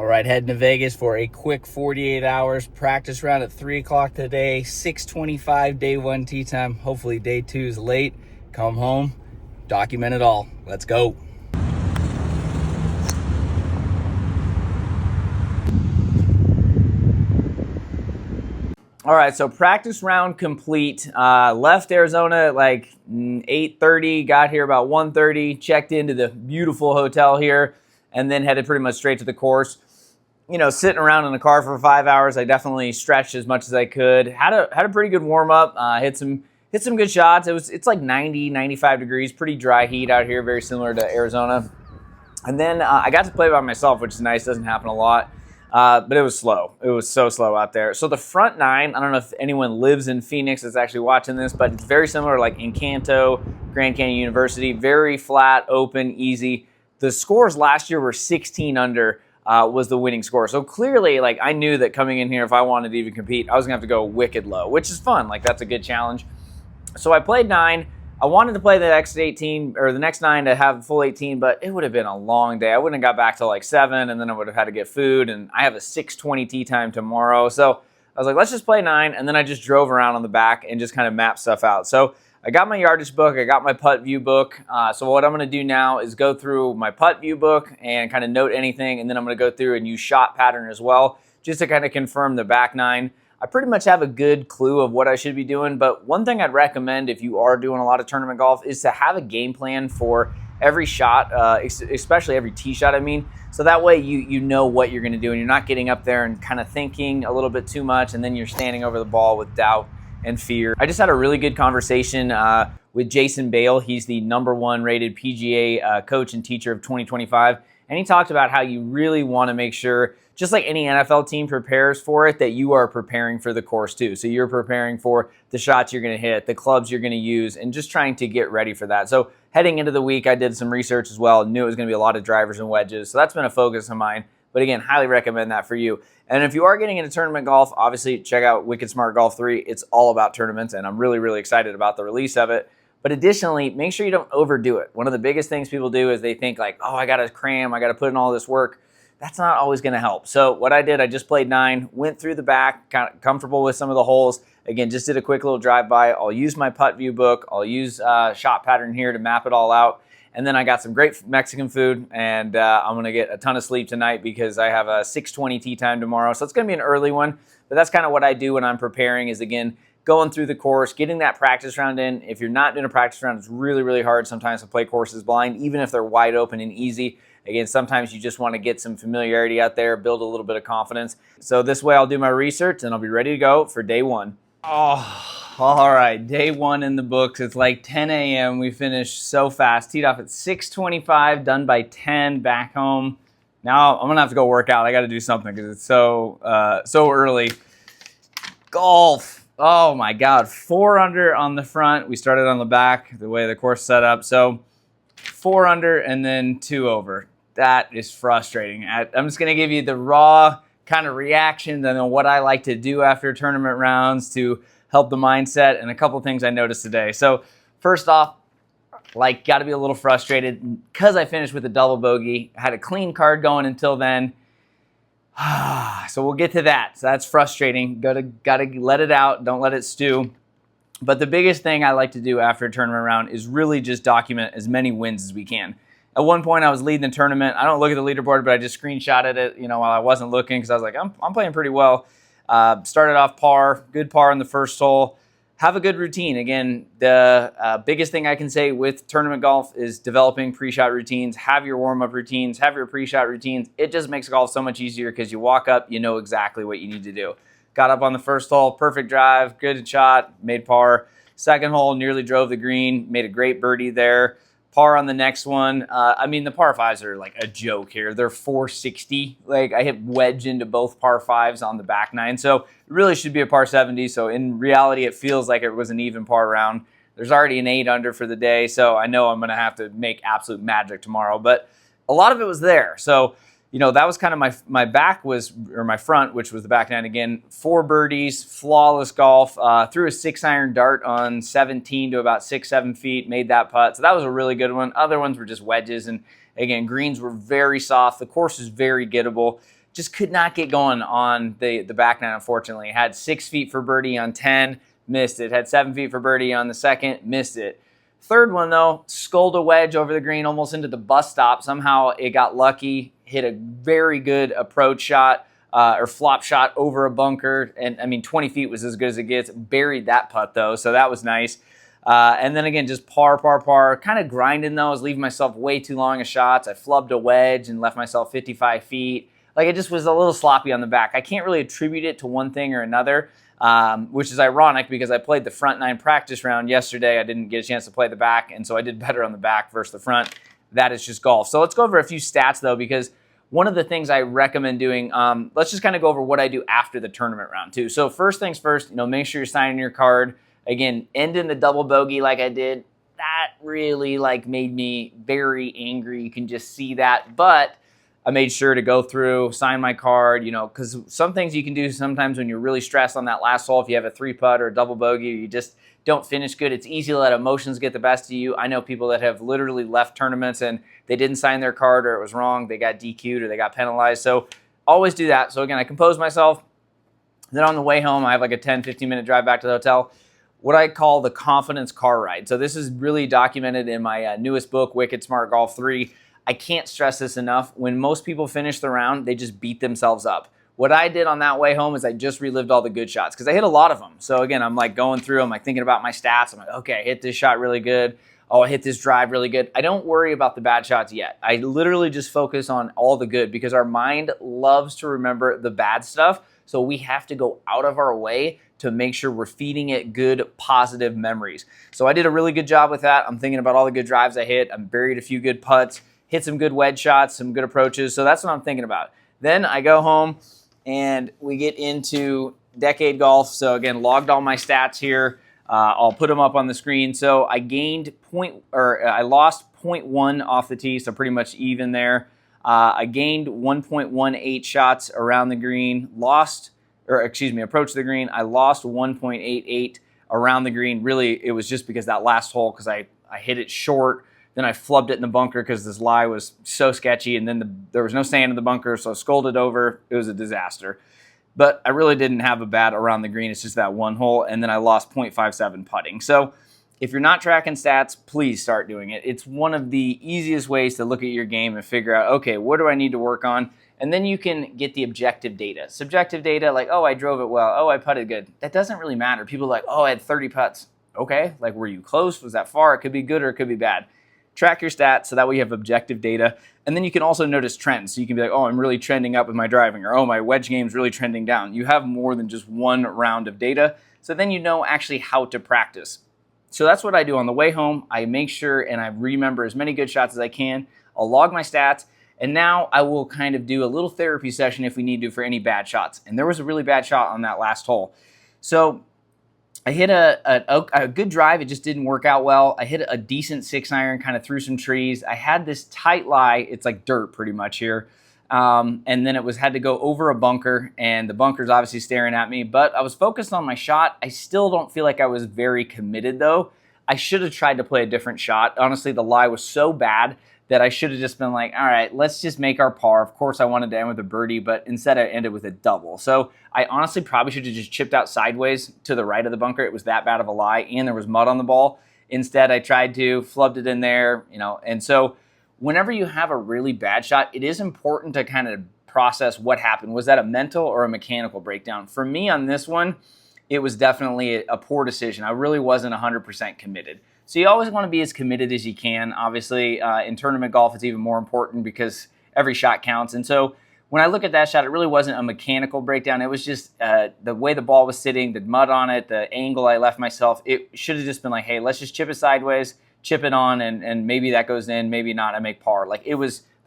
All right, heading to Vegas for a quick 48 hours practice round at 3 o'clock today, 6:25 day one tee time. Hopefully day two is late. Come home, document it all. Let's go. All right, so practice round complete. Left Arizona at like 8:30, got here about 1:30, checked into the beautiful hotel here, and then headed pretty much straight to the course. You know, sitting around in the car for 5 hours, I definitely stretched as much as I could. Had a pretty good warm up. Hit some good shots. It's like 90, 95 degrees, pretty dry heat out here, very similar to Arizona. And then I got to play by myself, which is nice. Doesn't happen a lot. But it was slow. It was so slow out there. So the front nine, I don't know if anyone lives in Phoenix that's actually watching this, but it's very similar like Encanto, Grand Canyon University. Very flat, open, easy. The scores last year were 16 under was the winning score. So clearly, like, I knew that coming in here, if I wanted to even compete, I was going to have to go wicked low, which is fun. Like, that's a good challenge. So I played 9. I wanted to play the next 18 or the next 9 to have full 18, but it would have been a long day. I wouldn't have got back till like 7, and then I would have had to get food, and I have a 6:20 tee time tomorrow. So I was like, let's just play 9, and then I just drove around on the back and just kind of mapped stuff out. So I got my yardage book, I got my putt view book. So what I'm going to do now is go through my putt view book and kind of note anything, and then I'm going to go through and use shot pattern as well, just to kind of confirm the back 9. I pretty much have a good clue of what I should be doing, but one thing I'd recommend if you are doing a lot of tournament golf is to have a game plan for every shot, especially every tee shot, I mean. So that way you know what you're going to do, and you're not getting up there and kind of thinking a little bit too much, and then you're standing over the ball with doubt and fear. I just had a really good conversation with Jason Bale. He's the #1 rated PGA coach and teacher of 2025, and he talked about how you really want to make sure, just like any NFL team prepares for it, that you are preparing for the course too. So you're preparing for the shots you're going to hit, the clubs you're going to use, and just trying to get ready for that. So heading into the week, I did some research as well, knew it was going to be a lot of drivers and wedges. So that's been a focus of mine. But again, highly recommend that for you. And if you are getting into tournament golf, obviously check out Wicked Smart Golf 3. It's all about tournaments, and I'm really, really excited about the release of it. But additionally, make sure you don't overdo it. One of the biggest things people do is they think like, oh, I got to cram, I got to put in all this work. That's not always going to help. So what I did, I just played 9, went through the back, kind of comfortable with some of the holes. Again, just did a quick little drive-by. I'll use my putt view book. I'll use shot pattern here to map it all out. And then I got some great Mexican food, and I'm going to get a ton of sleep tonight because I have a 6:20 tee time tomorrow. So it's going to be an early one, but that's kind of what I do when I'm preparing is, again, going through the course, getting that practice round in. If you're not doing a practice round, it's really, really hard sometimes to play courses blind, even if they're wide open and easy. Again, sometimes you just want to get some familiarity out there, build a little bit of confidence. So this way I'll do my research, and I'll be ready to go for day 1. Oh, all right. Day 1 in the books. It's like 10 a.m. We finished so fast. Teed off at 6:25, done by 10, back home. Now I'm going to have to go work out. I got to do something because it's so early. Golf. Oh, my God. 4 under on the front. We started on the back, the way the course set up. So 4 under and then 2 over. That is frustrating. I'm just going to give you the raw kind of reaction and what I like to do after tournament rounds to help the mindset, and a couple things I noticed today. So first off, like, got to be a little frustrated because I finished with a double bogey. I had a clean card going until then. So we'll get to that. So that's frustrating. Gotta let it out. Don't let it stew. But the biggest thing I like to do after a tournament round is really just document as many wins as we can. At one point, I was leading the tournament. I don't look at the leaderboard, but I just screenshotted it, while I wasn't looking because I was like, I'm playing pretty well. Started off par, good par in the first hole. Have a good routine. Again, the biggest thing I can say with tournament golf is developing pre-shot routines. Have your warm-up routines. Have your pre-shot routines. It just makes golf so much easier because you walk up, you know exactly what you need to do. Got up on the first hole, perfect drive, good shot, made par. Second hole, nearly drove the green, made a great birdie there. Par on the next one. The par 5s are like a joke here. They're 460. Like, I hit wedge into both par 5s on the back 9. So it really should be a par 70. So in reality, it feels like it was an even par round. There's already an 8 under for the day. So I know I'm going to have to make absolute magic tomorrow. But a lot of it was there. So, that was kind of my back or my front, which was the back 9 again. 4 birdies, flawless golf. Threw a 6-iron dart on 17 to about 6-7 feet, made that putt. So that was a really good one. Other ones were just wedges. And again, greens were very soft. The course is very gettable. just could not get going on the back nine, unfortunately. Had 6 feet for birdie on 10, missed it. Had 7 feet for birdie on the second, missed it. Third one, though, sculled a wedge over the green almost into the bus stop. Somehow it got lucky, hit a very good approach shot or flop shot over a bunker. And, I mean, 20 feet was as good as it gets. Buried that putt, though, so that was nice. And then again, just par. Kind of grinding, though. I was leaving myself way too long of shots. I flubbed a wedge and left myself 55 feet. Like, it just was a little sloppy on the back. I can't really attribute it to one thing or another, which is ironic because I played the front nine practice round yesterday. I didn't get a chance to play the back, and so I did better on the back versus the front. That is just golf. So let's go over a few stats, though, because one of the things I recommend doing, let's just kind of go over what I do after the tournament round, too. So first things first, make sure you're signing your card. Again, ending the double bogey like I did, that really made me very angry. You can just see that. But I made sure to go through, sign my card, because some things you can do sometimes when you're really stressed on that last hole, if you have a 3-putt or a double bogey, you just don't finish good. It's easy to let emotions get the best of you. I know people that have literally left tournaments and they didn't sign their card or it was wrong. They got DQ'd or they got penalized. So always do that. So again, I compose myself. Then on the way home, I have like a 10, 15-minute drive back to the hotel. What I call the confidence car ride. So this is really documented in my newest book, Wicked Smart Golf 3. I can't stress this enough. When most people finish the round, they just beat themselves up. What I did on that way home is I just relived all the good shots because I hit a lot of them. So again, I'm going through them, thinking about my stats. I'm like, okay, I hit this shot really good. Oh, I hit this drive really good. I don't worry about the bad shots yet. I literally just focus on all the good because our mind loves to remember the bad stuff. So we have to go out of our way to make sure we're feeding it good, positive memories. So I did a really good job with that. I'm thinking about all the good drives I hit. I buried a few good putts, hit some good wedge shots, some good approaches. So that's what I'm thinking about. Then I go home and we get into Decade Golf. So again, logged all my stats here. I'll put them up on the screen. So I I lost 0.1 off the tee, so pretty much even there. I gained 1.18 shots around the green, approached the green. I lost 1.88 around the green. Really, it was just because that last hole, because I hit it short. Then I flubbed it in the bunker because this lie was so sketchy, and then there was no sand in the bunker, so I sculled it over. It was a disaster. But I really didn't have a bad around the green. It's just that one hole, and then I lost 0.57 putting. So if you're not tracking stats, please start doing it. It's one of the easiest ways to look at your game and figure out, okay, what do I need to work on? And then you can get the objective data. Subjective data, like, oh, I drove it well. Oh, I putted good. That doesn't really matter. People are like, oh, I had 30 putts. Okay, were you close? Was that far? It could be good or it could be bad. Track your stats so that way you have objective data. And then you can also notice trends. So you can be like, oh, I'm really trending up with my driving, or oh, my wedge game's really trending down. You have more than just one round of data. So then you know actually how to practice. So that's what I do on the way home. I make sure and I remember as many good shots as I can. I'll log my stats. And now I will kind of do a little therapy session if we need to for any bad shots. And there was a really bad shot on that last hole. So I hit a good drive. It just didn't work out well. I hit a decent 6-iron, kind of through some trees. I had this tight lie. It's like dirt pretty much here. And then had to go over a bunker, and the bunker's obviously staring at me. But I was focused on my shot. I still don't feel like I was very committed, though. I should have tried to play a different shot. Honestly, the lie was so bad that I should have just been like, all right, let's just make our par. Of course, I wanted to end with a birdie, but instead I ended with a double. So I honestly probably should have just chipped out sideways to the right of the bunker. It was that bad of a lie, and there was mud on the ball. Instead, I tried to, flubbed it in there, And so whenever you have a really bad shot, it is important to kind of process what happened. Was that a mental or a mechanical breakdown? For me on this one, it was definitely a poor decision. I really wasn't 100% committed. So you always want to be as committed as you can. Obviously, in tournament golf, it's even more important because every shot counts. And so when I look at that shot, it really wasn't a mechanical breakdown. It was just the way the ball was sitting, the mud on it, the angle I left myself. It should have just been like, hey, let's just chip it sideways, chip it on, and maybe that goes in, maybe not, I make par. There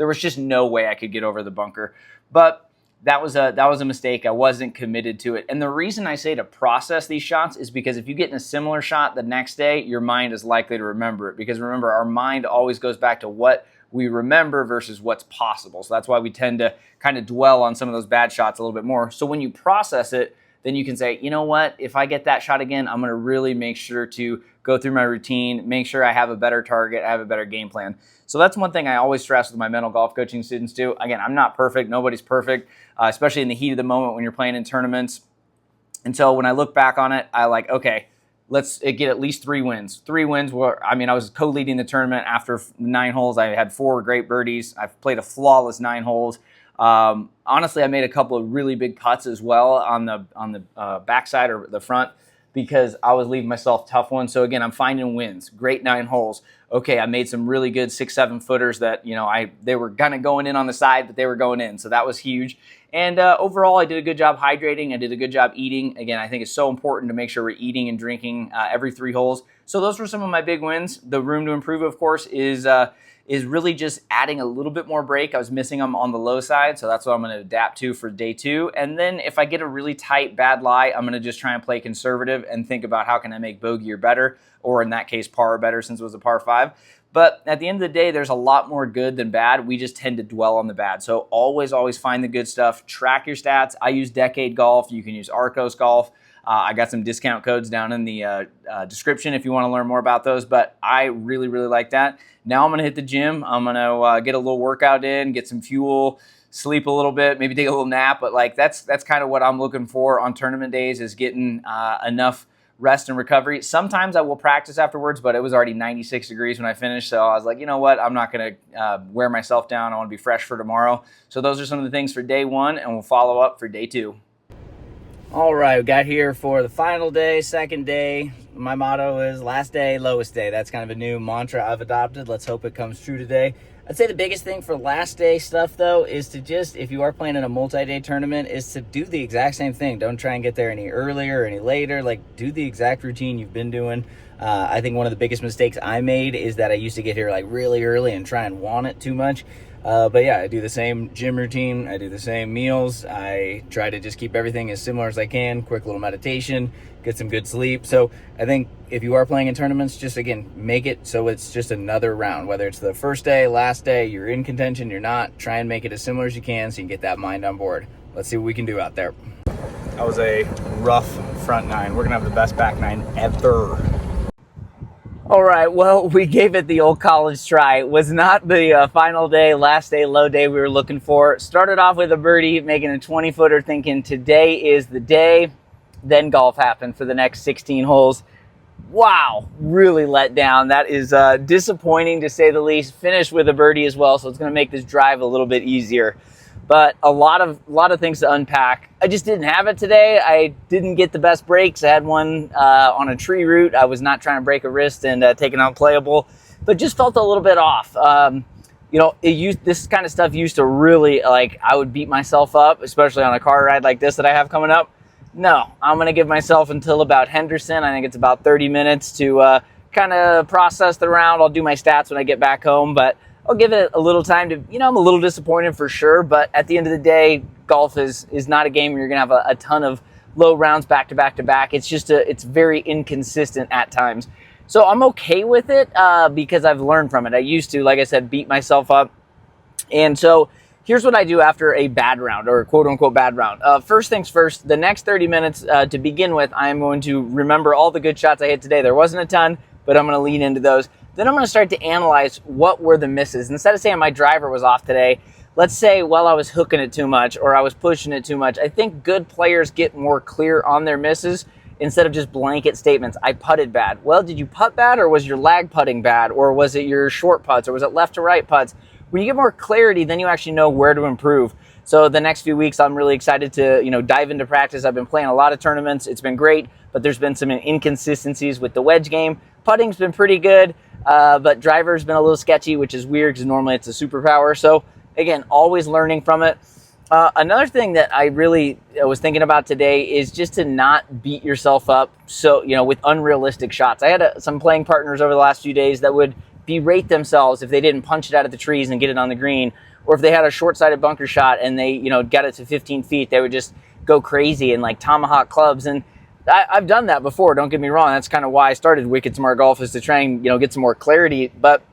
was just no way I could get over the bunker. But that was a mistake. I wasn't committed to it. And the reason I say to process these shots is because if you get in a similar shot the next day, your mind is likely to remember it. Because remember, our mind always goes back to what we remember versus what's possible. So that's why we tend to kind of dwell on some of those bad shots a little bit more. So when you process it, then you can say, you know what, if I get that shot again, I'm going to really make sure to go through my routine, make sure I have a better target, I have a better game plan. So that's one thing I always stress with my mental golf coaching students too. Again, I'm not perfect. Nobody's perfect, especially in the heat of the moment when you're playing in tournaments. And so when I look back on it, I like, okay, let's get at least 3 wins. 3 wins were, I mean, I was co-leading the tournament after 9 holes. I had 4 great birdies. I've played a flawless 9 holes. Honestly, I made a couple of really big putts as well on the backside or the front because I was leaving myself tough ones. So again, I'm finding wins. Great 9 holes. Okay, I made some really good 6-7 footers that, you know, they were kind of going in on the side, but they were going in. So that was huge. And overall, I did a good job hydrating. I did a good job eating. Again, I think it's so important to make sure we're eating and drinking every 3 holes. So those were some of my big wins. The room to improve, of course, is really just adding a little bit more break. I was missing them on the low side, so that's what I'm going to adapt to for day 2. And then if I get a really tight bad lie, I'm going to just try and play conservative and think about how can I make bogey or better, or in that case, par or better since it was a par 5. But at the end of the day, there's a lot more good than bad. We just tend to dwell on the bad. So always find the good stuff. Track your stats. I use Decade Golf. You can use Arcos Golf. I got some discount codes down in the description if you want to learn more about those, but I really like that. Now I'm going to hit the gym. I'm going to get a little workout in, get some fuel, sleep a little bit, maybe take a little nap, but like that's kind of what I'm looking for on tournament days is getting enough rest and recovery. Sometimes I will practice afterwards, but it was already 96 degrees when I finished, so I was like, you know what, I'm not going to wear myself down. I want to be fresh for tomorrow. So those are some of the things for day 1, and we'll follow up for day 2. All right, we got here for the final day, second day. My motto is last day, lowest day. That's kind of a new mantra I've adopted. Let's hope it comes true today. I'd say the biggest thing for last day stuff, though, is to just, if you are playing in a multi-day tournament, is to do the exact same thing. Don't try and get there any earlier or any later. Like, do the exact routine you've been doing. I think one of the biggest mistakes I made is that I used to get here like really early and try and want it too much. But yeah, I do the same gym routine. I do the same meals. I try to just keep everything as similar as I can. Quick little meditation, get some good sleep. So I think if you are playing in tournaments, just again, make it so it's just another round. Whether it's the first day, last day, you're in contention, you're not. Try and make it as similar as you can so you can get that mind on board. Let's see what we can do out there. That was a rough front 9. We're going to have the best back 9 ever. All right, well, we gave it the old college try. It was not the final day, last day, low day we were looking for. Started off with a birdie, making a 20-footer, thinking today is the day. Then golf happened for the next 16 holes. Wow, really let down. That is disappointing to say the least. Finished with a birdie as well, so it's going to make this drive a little bit easier. But a lot of things to unpack. I just didn't have it today. I didn't get the best breaks. I had one on a tree root. I was not trying to break a wrist and take it unplayable, but just felt a little bit off. You know, this kind of stuff used to really, like, I would beat myself up, especially on a car ride like this that I have coming up. No, I'm going to give myself until about Henderson. I think it's about 30 minutes to kind of process the round. I'll do my stats when I get back home, but I'll give it a little time to, you know, I'm a little disappointed for sure, but at the end of the day, golf is not a game where you're going to have a ton of low rounds back to back to back. It's just it's very inconsistent at times. So I'm okay with it because I've learned from it. I used to, like I said, beat myself up. And so here's what I do after a bad round, or quote unquote bad round. First things first, the next 30 minutes to begin with, I'm going to remember all the good shots I hit today. There wasn't a ton, but I'm going to lean into those. Then I'm going to start to analyze what were the misses. Instead of saying my driver was off today, let's say, well, I was hooking it too much or I was pushing it too much. I think good players get more clear on their misses instead of just blanket statements. I putted bad. Well, did you putt bad, or was your lag putting bad, or was it your short putts, or was it left to right putts? When you get more clarity, then you actually know where to improve. So the next few weeks, I'm really excited to, you know, dive into practice. I've been playing a lot of tournaments. It's been great, but there's been some inconsistencies with the wedge game. Putting's been pretty good, but driver's been a little sketchy, which is weird because normally it's a superpower. So again, always learning from it. Another thing that I really was thinking about today is just to not beat yourself up. So, you know, with unrealistic shots. I had some playing partners over the last few days that would berate themselves if they didn't punch it out of the trees and get it on the green, or if they had a short-sided bunker shot and they, you know, got it to 15 feet, they would just go crazy and like tomahawk clubs. And I've done that before, don't get me wrong. That's kind of why I started Wicked Smart Golf, is to try and, you know, get some more clarity. But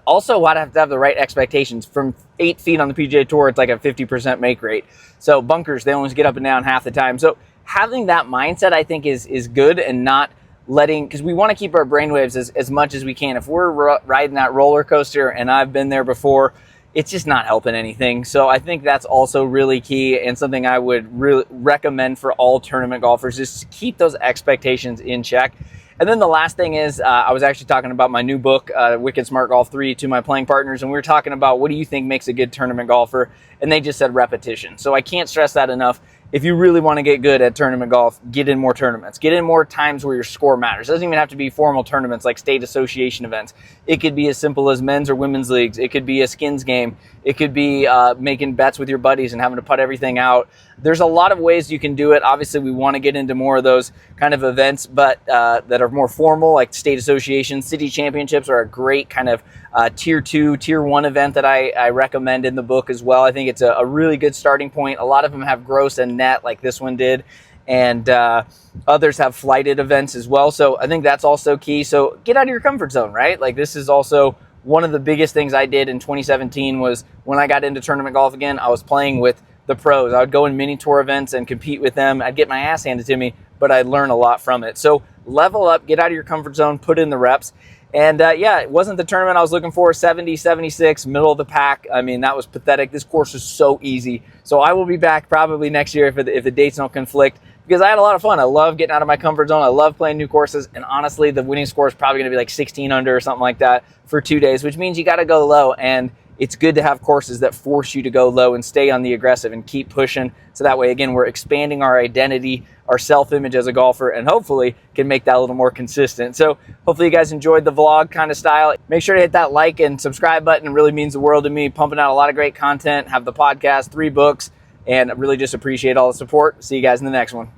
also, I'd have to have the right expectations. From 8 feet on the PGA Tour, it's like a 50% make rate. So bunkers, they almost get up and down half the time. So having that mindset, I think, is good, and not letting, because we want to keep our brainwaves as much as we can. If we're riding that roller coaster, and I've been there before, it's just not helping anything. So I think that's also really key, and something I would really recommend for all tournament golfers, is to keep those expectations in check. And then the last thing is, I was actually talking about my new book, Wicked Smart Golf 3, to my playing partners, and we were talking about, what do you think makes a good tournament golfer? And they just said repetition. So I can't stress that enough. If you really want to get good at tournament golf, get in more tournaments. Get in more times where your score matters. It doesn't even have to be formal tournaments like state association events. It could be as simple as men's or women's leagues. It could be a skins game. It could be making bets with your buddies and having to putt everything out. There's a lot of ways you can do it. Obviously, we want to get into more of those kind of events, but that are more formal, like state associations. City championships are a great kind of tier 2, tier 1 event that I recommend in the book as well. I think it's a really good starting point. A lot of them have gross and net, like this one did, and others have flighted events as well. So I think that's also key. So get out of your comfort zone, right? Like, this is also one of the biggest things I did in 2017 was, when I got into tournament golf again, I was playing with the pros. I would go in mini tour events and compete with them. I'd get my ass handed to me, but I'd learn a lot from it. So level up, get out of your comfort zone, put in the reps. And yeah, it wasn't the tournament I was looking for. 70, 76, middle of the pack. I mean, that was pathetic. This course is so easy. So I will be back probably next year if the dates don't conflict, because I had a lot of fun. I love getting out of my comfort zone. I love playing new courses. And honestly, the winning score is probably going to be like 16 under or something like that for 2 days, which means you got to go low. And it's good to have courses that force you to go low and stay on the aggressive and keep pushing. So that way, again, we're expanding our identity, our self-image as a golfer, and hopefully can make that a little more consistent. So hopefully you guys enjoyed the vlog kind of style. Make sure to hit that like and subscribe button. It really means the world to me. Pumping out a lot of great content, have the podcast, 3 books, and I really just appreciate all the support. See you guys in the next one.